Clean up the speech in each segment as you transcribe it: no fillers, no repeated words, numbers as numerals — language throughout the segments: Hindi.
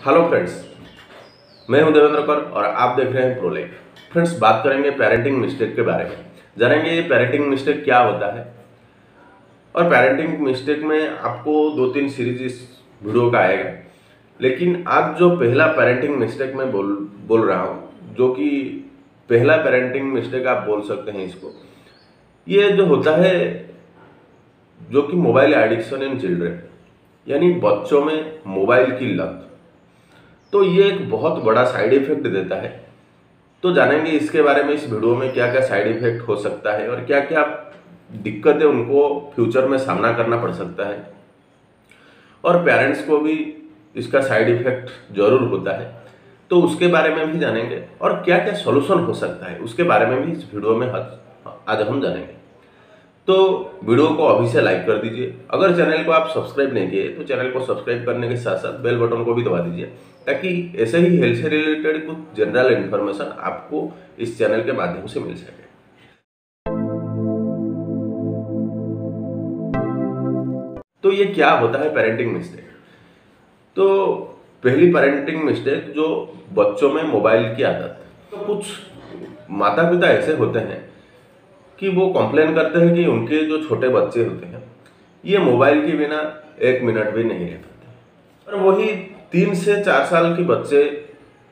हेलो फ्रेंड्स, मैं हूं देवेंद्र कर और आप देख रहे हैं प्रो लाइफ। फ्रेंड्स, बात करेंगे पेरेंटिंग मिस्टेक के बारे में। जानेंगे ये पेरेंटिंग मिस्टेक क्या होता है और पेरेंटिंग मिस्टेक में आपको 2-3 सीरीज इस वीडियो का आएगा। लेकिन आज जो पहला पेरेंटिंग मिस्टेक मैं बोल रहा हूँ, जो कि पहला पेरेंटिंग मिस्टेक आप बोल सकते हैं इसको, ये जो होता है जो कि मोबाइल एडिक्शन इन चिल्ड्रन, यानी बच्चों में मोबाइल की लत। तो ये एक बहुत बड़ा साइड इफेक्ट देता है। तो जानेंगे इसके बारे में इस वीडियो में क्या क्या साइड इफेक्ट हो सकता है और क्या क्या दिक्कतें उनको फ्यूचर में सामना करना पड़ सकता है, और पेरेंट्स को भी इसका साइड इफेक्ट जरूर होता है। तो उसके बारे में भी जानेंगे और क्या क्या सॉल्यूशन हो सकता है उसके बारे में भी इस वीडियो में आज हम जानेंगे। तो वीडियो को अभी से लाइक कर दीजिए। अगर चैनल को आप सब्सक्राइब नहीं किए तो चैनल को सब्सक्राइब करने के साथ साथ बेल बटन को भी दबा दीजिए, ताकि ऐसे ही हेल्थ से रिलेटेड कुछ जनरल इन्फॉर्मेशन आपको इस चैनल के माध्यम से मिल सके। तो ये क्या होता है पेरेंटिंग मिस्टेक? तो पहली पेरेंटिंग मिस्टेक, जो बच्चों में मोबाइल की आदत। तो कुछ माता पिता ऐसे होते हैं कि वो कंप्लेन करते हैं कि उनके जो छोटे बच्चे होते हैं ये मोबाइल के बिना 1 मिनट भी नहीं रह पाते, और वही 3 से 4 साल के बच्चे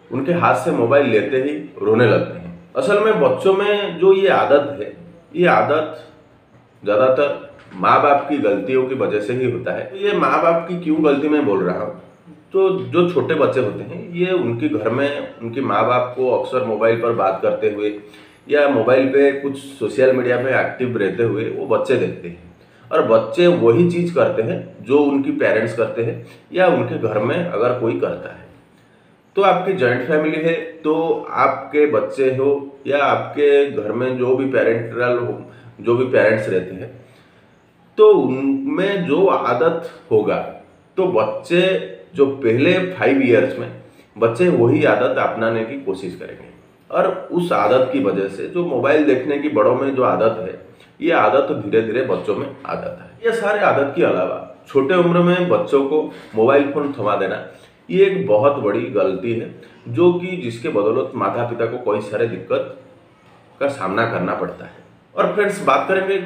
उनके हाथ से मोबाइल लेते ही रोने लगते हैं। असल में बच्चों में जो ये आदत है, ये आदत ज़्यादातर माँ बाप की गलतियों की वजह से ही होता है। तो ये माँ बाप की क्यों गलती मैं बोल रहा हूँ, तो जो छोटे बच्चे होते हैं ये उनके घर में उनके माँ बाप को अक्सर मोबाइल पर बात करते हुए या मोबाइल पे कुछ सोशल मीडिया पे एक्टिव रहते हुए वो बच्चे देखते हैं, और बच्चे वही चीज़ करते हैं जो उनकी पेरेंट्स करते हैं या उनके घर में अगर कोई करता है। तो आपकी जॉइंट फैमिली है तो आपके बच्चे हो या आपके घर में जो भी पेरेंट्स रहते हैं, तो उनमें जो आदत होगा, तो बच्चे जो पहले 5 इयर्स में बच्चे वही आदत अपनाने की कोशिश करेंगे, और उस आदत की वजह से जो मोबाइल देखने की बड़ों में जो आदत है, ये आदत धीरे धीरे बच्चों में आ जाता है। ये सारे आदत के अलावा छोटे उम्र में बच्चों को मोबाइल फोन थमा देना, ये एक बहुत बड़ी गलती है, जो कि जिसके बदौलत माता पिता को कोई सारे दिक्कत का सामना करना पड़ता है। और फ्रेंड्स, बात करेंगे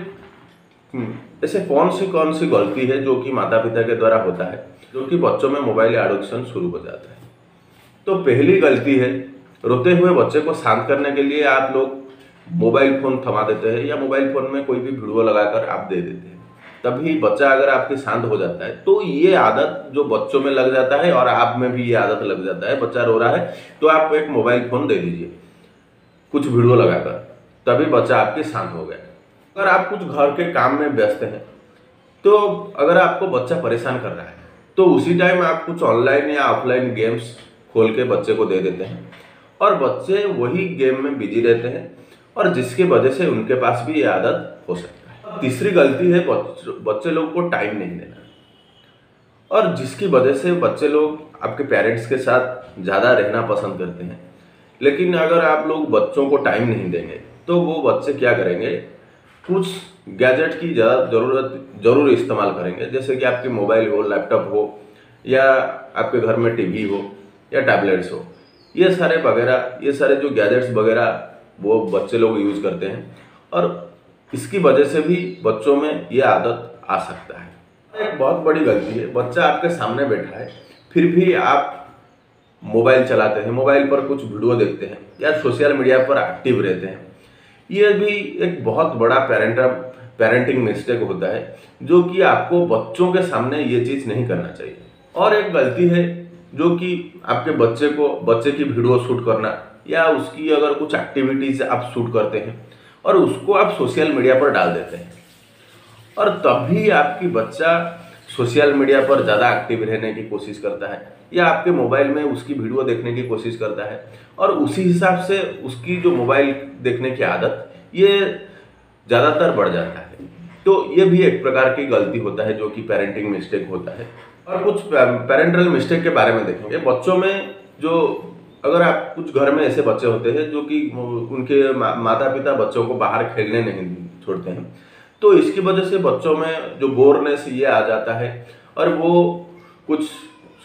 ऐसे कौन सी गलती है जो कि माता पिता के द्वारा होता है, जो कि बच्चों में मोबाइल एडिक्शन शुरू हो जाता है। तो पहली गलती है, रोते हुए बच्चे को शांत करने के लिए आप लोग मोबाइल फोन थमा देते हैं या मोबाइल फोन में कोई भी वीडियो लगाकर आप दे देते हैं। तभी बच्चा अगर आपके शांत हो जाता है, तो ये आदत जो बच्चों में लग जाता है और आप में भी ये आदत लग जाता है। बच्चा रो रहा है तो आप एक मोबाइल फोन दे दीजिए कुछ वीडियो लगाकर, तभी बच्चा आपके शांत हो गया। अगर आप कुछ घर के काम में व्यस्त हैं, तो अगर आपको बच्चा परेशान कर रहा है, तो उसी टाइम आप कुछ ऑनलाइन या ऑफलाइन गेम्स खोल के बच्चे को दे देते हैं, और बच्चे वही गेम में बिजी रहते हैं, और जिसकी वजह से उनके पास भी ये आदत हो सकता है। तीसरी गलती है बच्चे लोग को टाइम नहीं देना, और जिसकी वजह से बच्चे लोग आपके पेरेंट्स के साथ ज़्यादा रहना पसंद करते हैं। लेकिन अगर आप लोग बच्चों को टाइम नहीं देंगे, तो वो बच्चे क्या करेंगे, कुछ गैजेट की ज़रूर इस्तेमाल करेंगे, जैसे कि आपके मोबाइल हो, लैपटॉप हो, या आपके घर में टीवी हो या टैबलेट्स हो। ये सारे जो गैजेट्स वगैरह वो बच्चे लोग यूज़ करते हैं, और इसकी वजह से भी बच्चों में ये आदत आ सकता है। एक बहुत बड़ी गलती है, बच्चा आपके सामने बैठा है फिर भी आप मोबाइल चलाते हैं, मोबाइल पर कुछ वीडियो देखते हैं या सोशल मीडिया पर एक्टिव रहते हैं। ये भी एक बहुत बड़ा पेरेंटिंग मिस्टेक होता है, जो कि आपको बच्चों के सामने ये चीज़ नहीं करना चाहिए। और एक गलती है जो कि आपके बच्चे की वीडियो शूट करना, या उसकी अगर कुछ एक्टिविटीज आप शूट करते हैं और उसको आप सोशल मीडिया पर डाल देते हैं, और तभी आपकी बच्चा सोशल मीडिया पर ज़्यादा एक्टिव रहने की कोशिश करता है या आपके मोबाइल में उसकी वीडियो देखने की कोशिश करता है, और उसी हिसाब से उसकी जो मोबाइल देखने की आदत ये ज़्यादातर बढ़ जाता है। तो ये भी एक प्रकार की गलती होता है, जो कि पेरेंटिंग मिस्टेक होता है। और कुछ पेरेंटल मिस्टेक के बारे में देखेंगे। बच्चों में जो, अगर आप कुछ घर में ऐसे बच्चे होते हैं जो कि उनके माता पिता बच्चों को बाहर खेलने नहीं छोड़ते हैं, तो इसकी वजह से बच्चों में जो बोरनेस ये आ जाता है, और वो कुछ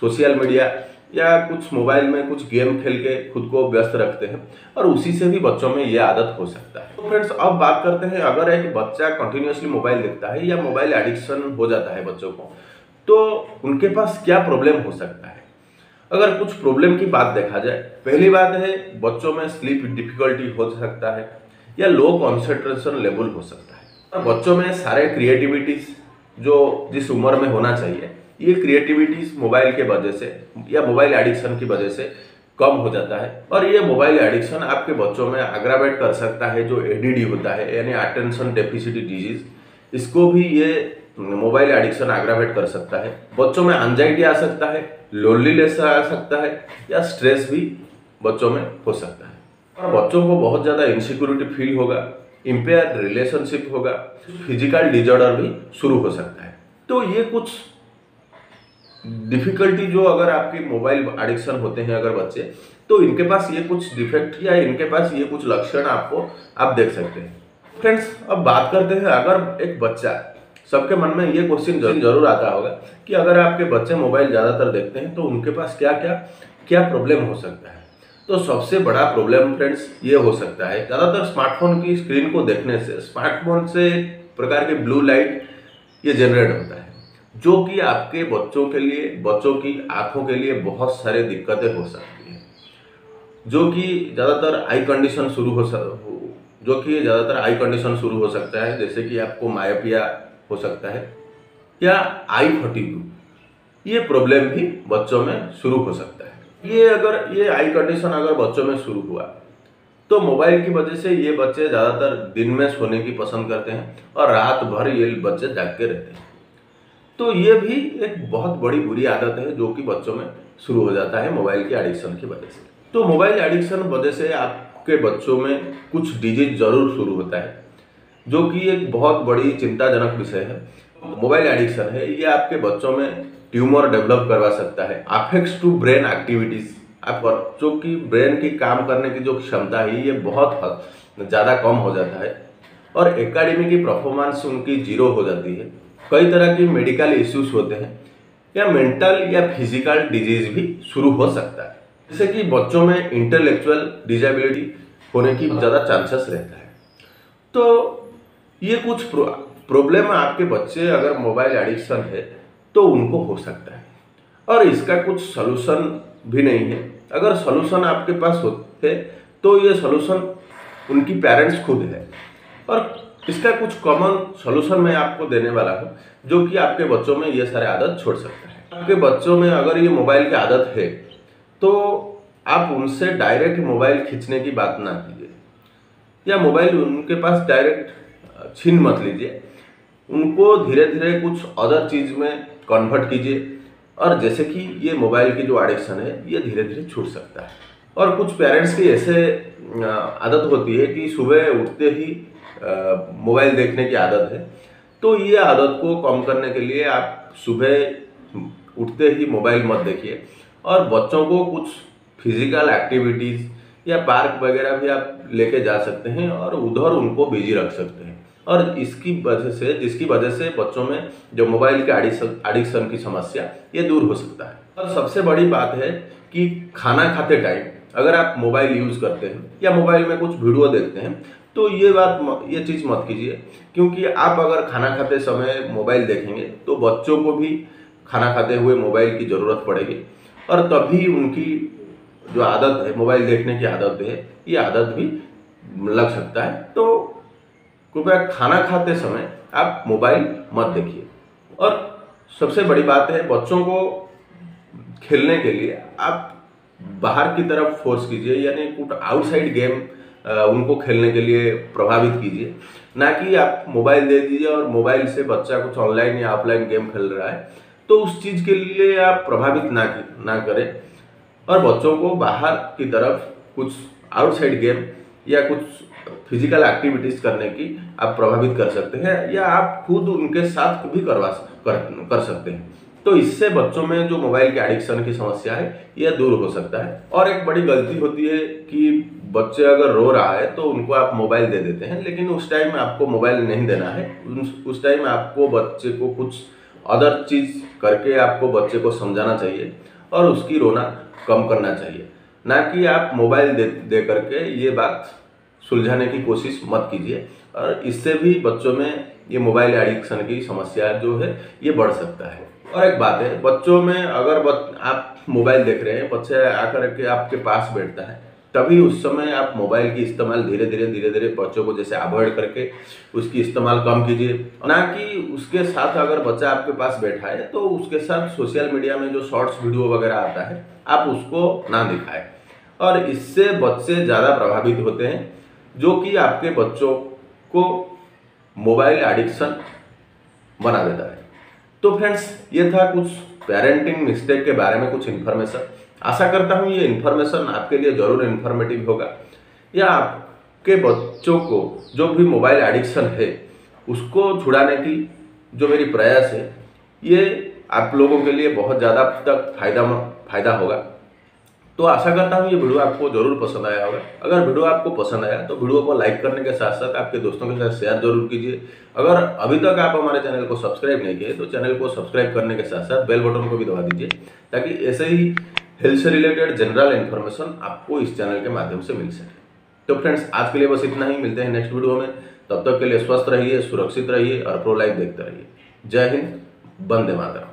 सोशल मीडिया या कुछ मोबाइल में कुछ गेम खेल के खुद को व्यस्त रखते हैं और उसी से भी बच्चों में ये आदत हो सकता है। तो फ्रेंड्स, अब बात करते हैं, अगर एक बच्चा कंटिन्यूअसली मोबाइल देखता है या मोबाइल एडिक्शन हो जाता है बच्चों को, तो उनके पास क्या प्रॉब्लम हो सकता है। अगर कुछ प्रॉब्लम की बात देखा जाए, पहली बात है बच्चों में स्लीप डिफिकल्टी हो सकता है या लो कंसंट्रेशन लेवल हो सकता है। और बच्चों में सारे क्रिएटिविटीज जो जिस उम्र में होना चाहिए, ये क्रिएटिविटीज मोबाइल के वजह से या मोबाइल एडिक्शन की वजह से कम हो जाता है। और ये मोबाइल एडिक्शन आपके बच्चों में अग्रावेट कर सकता है जो एडीडी होता है, यानी अटेंशन डेफिसिट डिजीज, इसको भी ये मोबाइल एडिक्शन अग्रावेट कर सकता है। बच्चों में एंजाइटी आ सकता है, लोनलीनेस आ सकता है या स्ट्रेस भी बच्चों में हो सकता है। और बच्चों को बहुत ज़्यादा इनसिक्योरिटी फील होगा, इम्पेयर रिलेशनशिप होगा, फिजिकल डिजॉर्डर भी शुरू हो सकता है। तो ये कुछ डिफिकल्टी जो अगर आपके मोबाइल एडिक्शन होते हैं अगर बच्चे, तो इनके पास ये कुछ डिफेक्ट या इनके पास ये कुछ लक्षण आप देख सकते हैं। फ्रेंड्स, अब बात करते हैं, अगर एक बच्चा, सबके मन में ये क्वेश्चन जरूर आता होगा कि अगर आपके बच्चे मोबाइल ज़्यादातर देखते हैं तो उनके पास क्या प्रॉब्लम हो सकता है। तो सबसे बड़ा प्रॉब्लम फ्रेंड्स ये हो सकता है, ज़्यादातर स्मार्टफोन की स्क्रीन को देखने से स्मार्टफोन से एक प्रकार के ब्लू लाइट ये जनरेट होता है, जो कि आपके बच्चों के लिए, बच्चों की आंखों के लिए बहुत सारे दिक्कतें हो सकती हैं, जो कि ज़्यादातर आई कंडीशन शुरू हो सकता है, जैसे कि आपको मायोपिया हो सकता है या आई फटीग, ये प्रॉब्लम भी बच्चों में शुरू हो सकता है। ये आई कंडीशन अगर बच्चों में शुरू हुआ तो मोबाइल की वजह से ये बच्चे ज़्यादातर दिन में सोने की पसंद करते हैं और रात भर ये बच्चे जाग के रहते हैं। तो ये भी एक बहुत बड़ी बुरी आदत है जो कि बच्चों में शुरू हो जाता है मोबाइल के एडिक्शन की वजह से। तो मोबाइल एडिक्शन वजह से आपके बच्चों में कुछ डिजीज जरूर शुरू होता है, जो कि एक बहुत बड़ी चिंताजनक विषय है। मोबाइल एडिक्शन है, ये आपके बच्चों में ट्यूमर डेवलप करवा सकता है, अफेक्ट्स टू ब्रेन एक्टिविटीज, आप बच्चों की ब्रेन की काम करने की जो क्षमता है ये बहुत ज़्यादा कम हो जाता है और एकेडमी की परफॉर्मेंस उनकी जीरो हो जाती है। कई तरह की मेडिकल इश्यूज होते हैं या मेंटल या फिजिकल डिजीज भी शुरू हो सकता है, जैसे कि बच्चों में इंटेलेक्चुअल डिसेबिलिटी होने की ज़्यादा चांसेस रहता है। तो ये कुछ प्रॉब्लम आपके बच्चे अगर मोबाइल एडिक्शन है तो उनको हो सकता है और इसका कुछ सलूशन भी नहीं है। अगर सलूशन आपके पास होते तो ये सलूशन उनकी पेरेंट्स खुद है और इसका कुछ कॉमन सलूशन मैं आपको देने वाला हूँ, जो कि आपके बच्चों में ये सारे आदत छोड़ सकता है। आपके बच्चों में अगर ये मोबाइल की आदत है तो आप उनसे डायरेक्ट मोबाइल खींचने की बात ना कीजिए या मोबाइल उनके पास डायरेक्ट छीन मत लीजिए, उनको धीरे धीरे कुछ अदर चीज़ में कन्वर्ट कीजिए और जैसे कि ये मोबाइल की जो एडिक्शन है ये धीरे धीरे छूट सकता है। और कुछ पेरेंट्स की ऐसे आदत होती है कि सुबह उठते ही मोबाइल देखने की आदत है, तो ये आदत को कम करने के लिए आप सुबह उठते ही मोबाइल मत देखिए और बच्चों को कुछ फिजिकल एक्टिविटीज़ या पार्क वगैरह भी आप लेके जा सकते हैं और उधर उनको बिजी रख सकते हैं और जिसकी वजह से बच्चों में जो मोबाइल के एडिक्शन की समस्या ये दूर हो सकता है। और सबसे बड़ी बात है कि खाना खाते टाइम अगर आप मोबाइल यूज़ करते हैं या मोबाइल में कुछ वीडियो देखते हैं तो ये चीज़ मत कीजिए, क्योंकि आप अगर खाना खाते समय मोबाइल देखेंगे तो बच्चों को भी खाना खाते हुए मोबाइल की ज़रूरत पड़ेगी और तभी उनकी जो आदत है, मोबाइल देखने की आदत है, ये आदत भी लग सकता है। तो कृपया खाना खाते समय आप मोबाइल मत देखिए। और सबसे बड़ी बात है, बच्चों को खेलने के लिए आप बाहर की तरफ फोर्स कीजिए, यानी कुछ आउटसाइड गेम उनको खेलने के लिए प्रभावित कीजिए, ना कि आप मोबाइल दे दीजिए और मोबाइल से बच्चा कुछ ऑनलाइन या ऑफलाइन गेम खेल रहा है तो उस चीज़ के लिए आप प्रभावित ना करें और बच्चों को बाहर की तरफ कुछ आउटसाइड गेम या कुछ फिजिकल एक्टिविटीज़ करने की आप प्रभावित कर सकते हैं या आप खुद उनके साथ भी कर सकते हैं। तो इससे बच्चों में जो मोबाइल के एडिक्शन की समस्या है यह दूर हो सकता है। और एक बड़ी गलती होती है कि बच्चे अगर रो रहा है तो उनको आप मोबाइल दे देते हैं, लेकिन उस टाइम आपको मोबाइल नहीं देना है। उस टाइम आपको बच्चे को कुछ अदर चीज़ करके आपको बच्चे को समझाना चाहिए और उसकी रोना कम करना चाहिए, ना कि आप मोबाइल दे करके ये बात सुलझाने की कोशिश मत कीजिए। और इससे भी बच्चों में ये मोबाइल एडिक्शन की समस्या जो है ये बढ़ सकता है। और एक बात है, बच्चों में अगर आप मोबाइल देख रहे हैं, बच्चे आकर के आपके पास बैठता है, तभी उस समय आप मोबाइल की इस्तेमाल धीरे धीरे बच्चों को जैसे अवॉइड करके उसकी इस्तेमाल कम कीजिए। ना कि उसके साथ अगर बच्चा आपके पास बैठा है तो उसके साथ सोशल मीडिया में जो शॉर्ट्स वीडियो वगैरह आता है आप उसको ना दिखाएं। और इससे बच्चे ज़्यादा प्रभावित होते हैं, जो कि आपके बच्चों को मोबाइल एडिक्शन बना देता है। तो फ्रेंड्स, ये था कुछ पेरेंटिंग मिस्टेक के बारे में कुछ इन्फॉर्मेशन। आशा करता हूँ ये इन्फॉर्मेशन आपके लिए ज़रूर इन्फॉर्मेटिव होगा, या आपके बच्चों को जो भी मोबाइल एडिक्शन है उसको छुड़ाने की जो मेरी प्रयास है ये आप लोगों के लिए बहुत ज़्यादा तक फायदा होगा। तो आशा करता हूँ ये वीडियो आपको जरूर पसंद आया होगा। अगर वीडियो आपको पसंद आया तो वीडियो को लाइक करने के साथ साथ आपके दोस्तों के साथ शेयर जरूर कीजिए। अगर अभी तक आप हमारे चैनल को सब्सक्राइब नहीं किए तो चैनल को सब्सक्राइब करने के साथ साथ बेल बटन को भी दबा दीजिए, ताकि ऐसे ही हेल्थ से रिलेटेड जनरल इन्फॉर्मेशन आपको इस चैनल के माध्यम से मिल सके। तो फ्रेंड्स, आज के लिए बस इतना ही। मिलते हैं नेक्स्ट वीडियो में। तब तक के लिए स्वस्थ रहिए, सुरक्षित रहिए और प्रो लाइफ देखते रहिए। जय हिंद, वंदे मातरम।